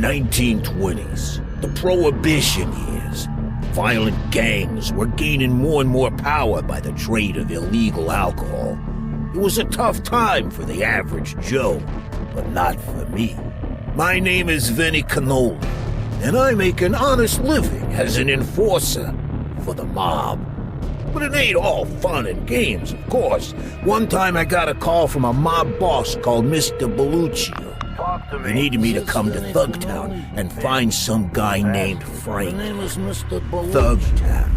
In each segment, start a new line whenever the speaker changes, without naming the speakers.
1920s, the Prohibition years. Violent gangs were gaining more and more power by the trade of illegal alcohol. It was a tough time for the average Joe, but not for me. My name is Cannoli, and I make an honest living as an enforcer for the mob. But it ain't all fun and games, of course. One time I got a call from a mob boss called Mr. Belluccio. He needed me to come to Thugtown and find some guy named Frank. My name is Mr. Thugtown.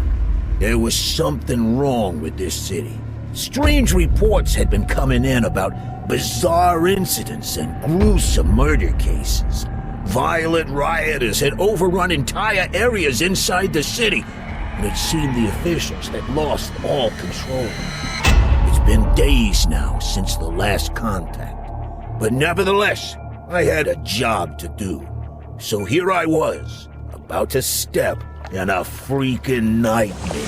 There was something wrong with this city. Strange reports had been coming in about bizarre incidents and gruesome murder cases. Violent rioters had overrun entire areas inside the city, and it seemed the officials had lost all control. It's been days now since the last contact, but nevertheless, I had a job to do. So here I was, about to step in a freaking nightmare.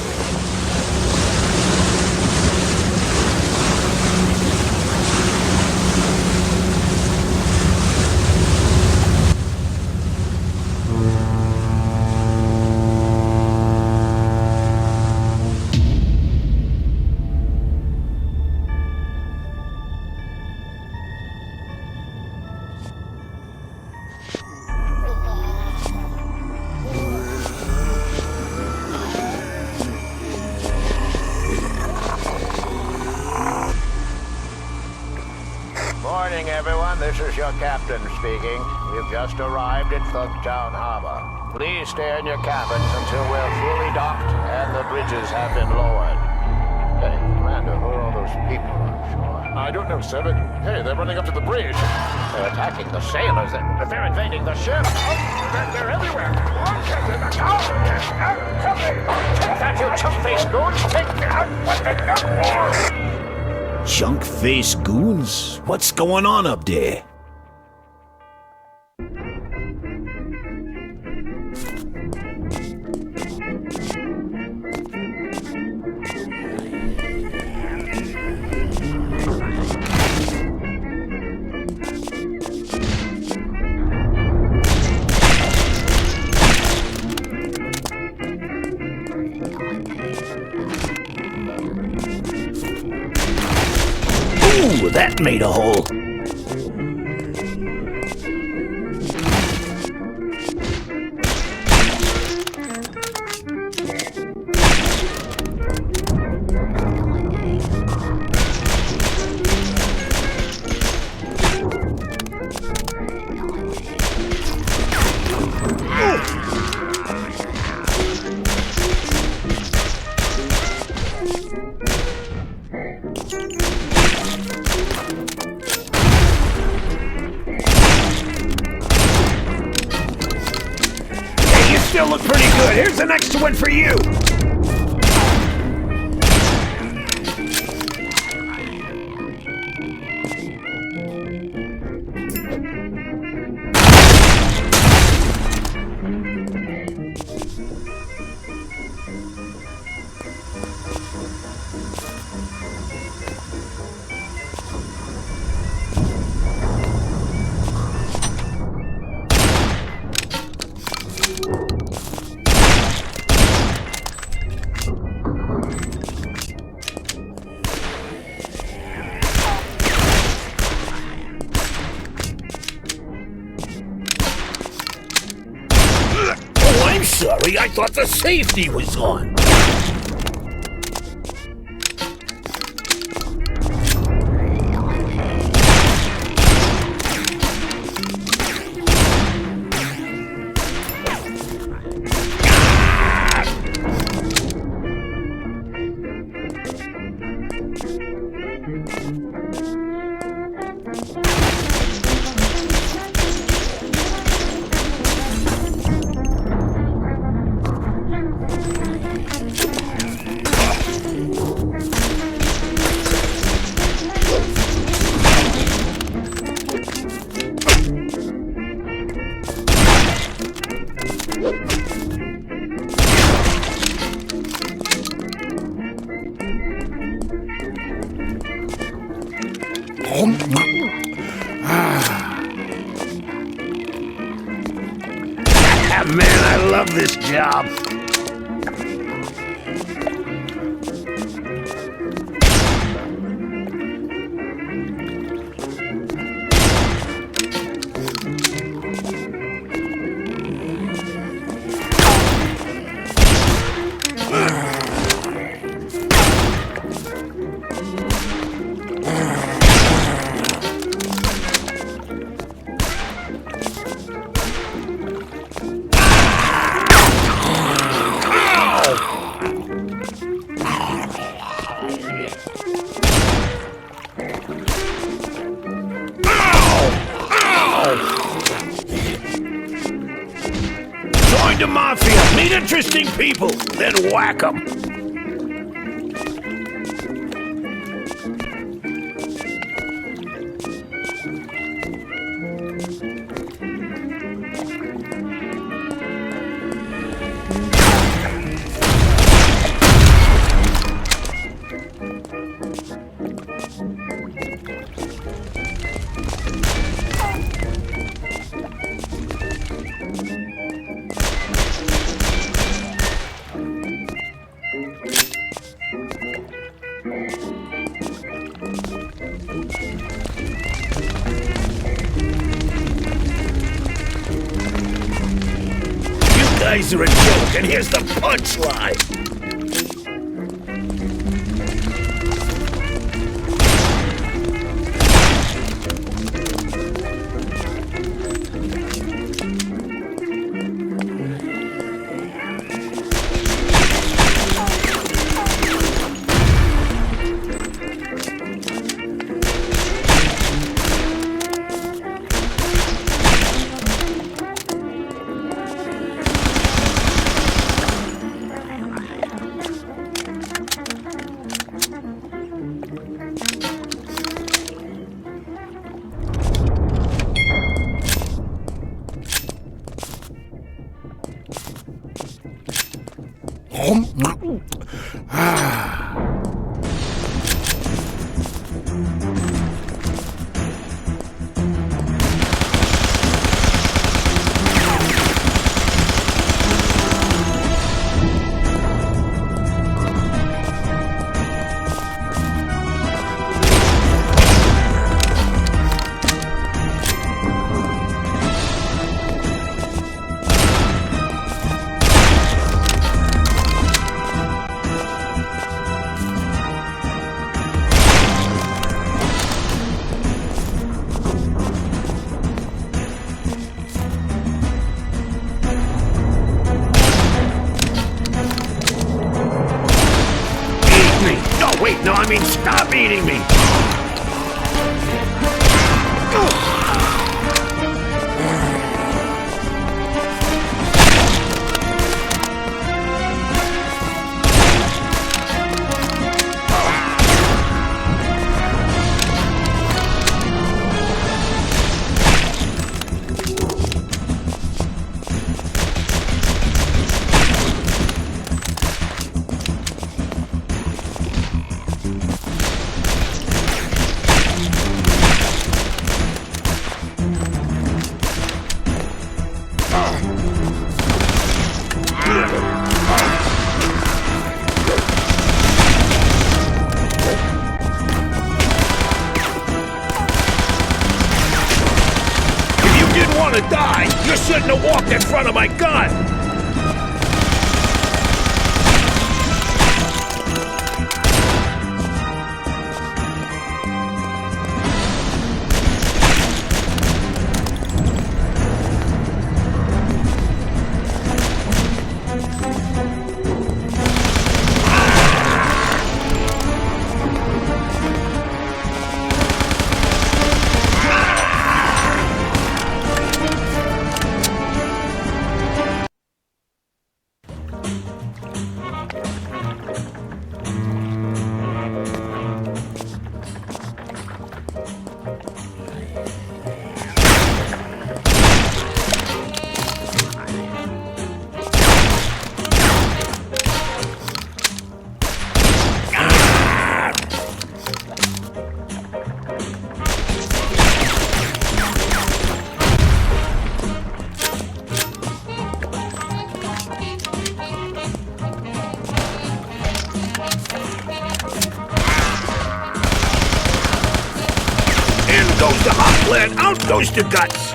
Morning, everyone. This is your captain speaking. We've just arrived at Thugtown Harbor. Please stay in your cabins until we're fully docked and the bridges have been lowered. Hey, Commander, who are all those people on shore?
I don't know, sir, but hey, they're running up to the bridge.
They're attacking the sailors. They're invading the ship.
They're everywhere.
Take that, you chump-faced goons! Take that!
Junk-faced goons? What's going on up there? Ooh, that made a hole. Still look pretty good. Here's the next one for you. I'm sorry, I thought the safety was on. love this job. Join the mafia, meet interesting people, then whack 'em. You guys are a joke, and here's the punchline. No, I mean, stop eating me! To die, you shouldn't have walked in front of my gun! goes the hot blood, out goes the guts.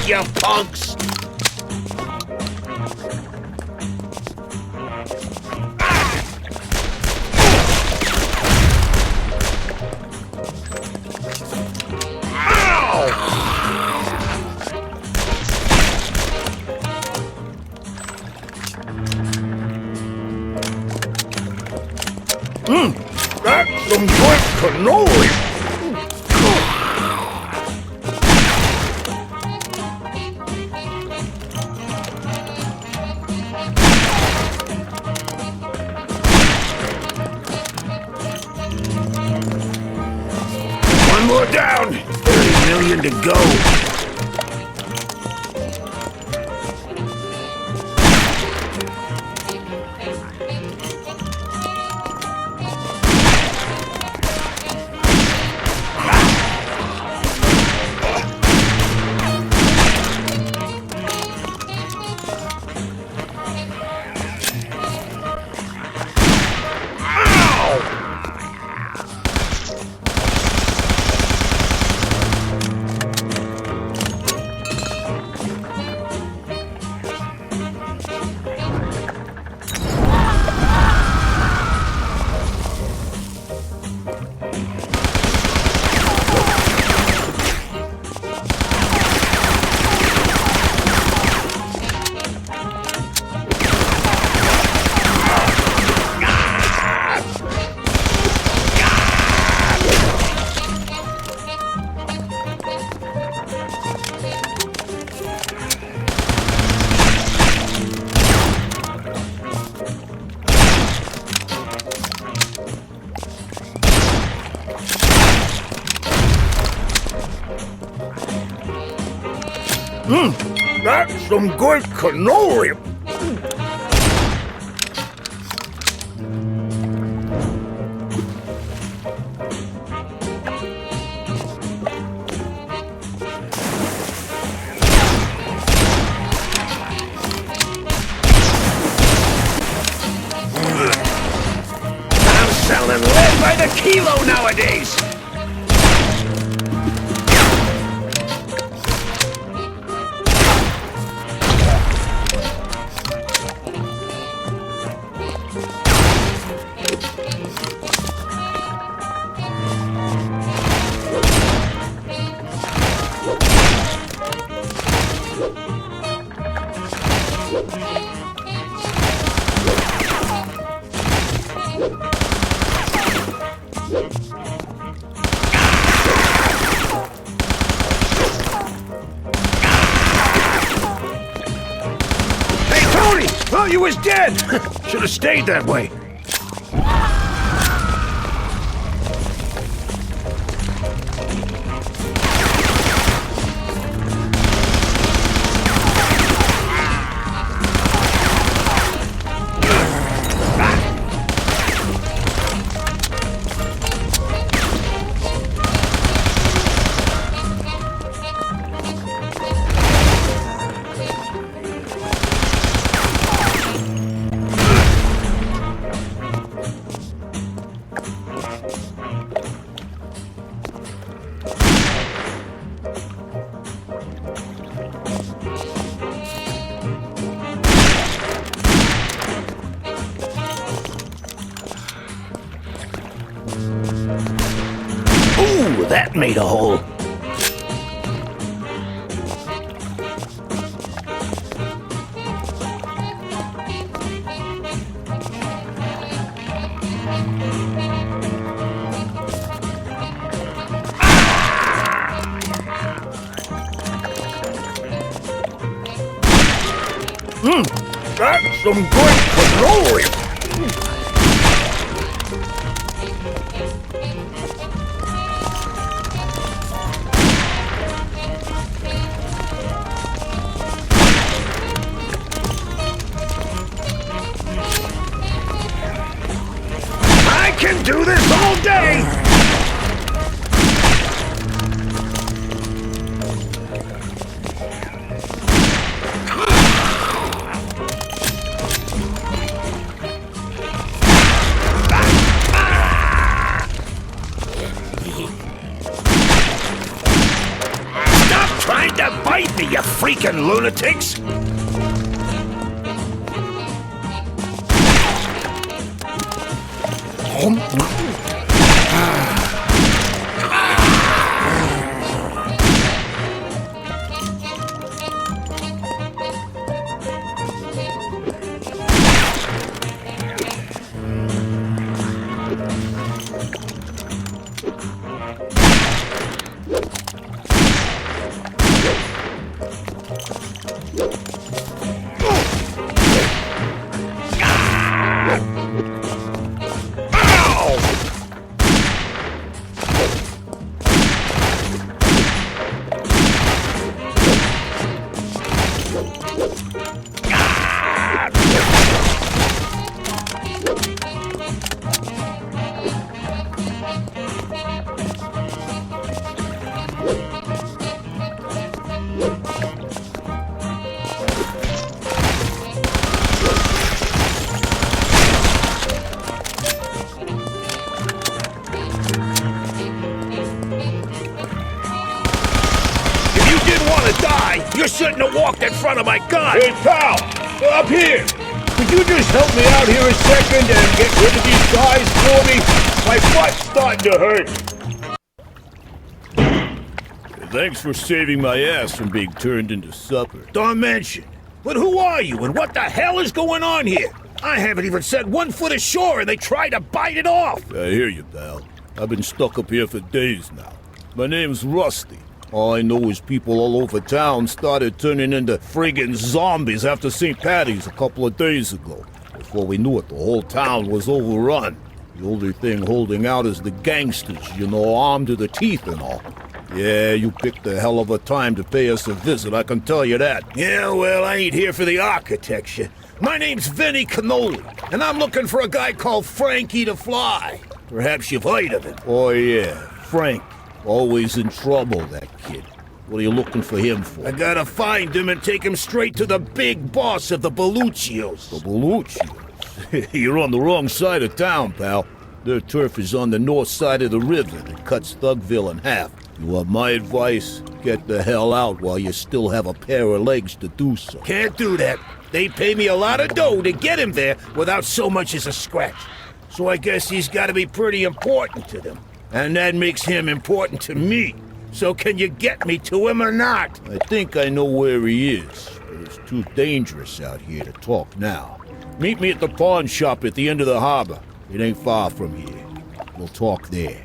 You punks! That's some good cannoli! More down! 30 million to go! That's some good cannoli! I'm selling lead by the kilo nowadays! Oh, you was dead! Should have stayed that way. that made a hole. That's some good cannoli! I can do this all day! Trying to bite me, you freaking lunatics! You shouldn't have walked in front of my gun!
Hey, pal! Up here! Could you just help me out here a second and get rid of these guys for me? My butt's starting to hurt.
Thanks for saving my ass from being turned into supper.
Don't mention. But who are you and what the hell is going on here? I haven't even set 1 foot ashore and they tried to bite it off!
I hear you, pal. I've been stuck up here for days now. My name's Rusty. All I know is people all over town started turning into friggin' zombies after St. Patty's a couple of days ago. Before we knew it, the whole town was overrun. The only thing holding out is the gangsters, you know, armed to the teeth and all. Yeah, you picked a hell of a time to pay us a visit, I can tell you that.
Yeah, well, I ain't here for the architecture. My name's Gore Cannoli, and I'm looking for a guy called Frankie the Fly. Perhaps you've heard of him.
Oh yeah, Frank. Always in trouble, that kid. What are you looking for him for?
I gotta find him and take him straight to the big boss of the Belluccios.
The Belluccios? You're on the wrong side of town, pal. Their turf is on the north side of the river that cuts Thugville in half. You want my advice? Get the hell out while you still have a pair of legs to do so.
Can't do that. They pay me a lot of dough to get him there without so much as a scratch. So I guess he's gotta be pretty important to them. And that makes him important to me. So can you get me to him or not?
I think I know where he is, but it's too dangerous out here to talk now. Meet me at the pawn shop at the end of the harbor. It ain't far from here. We'll talk there.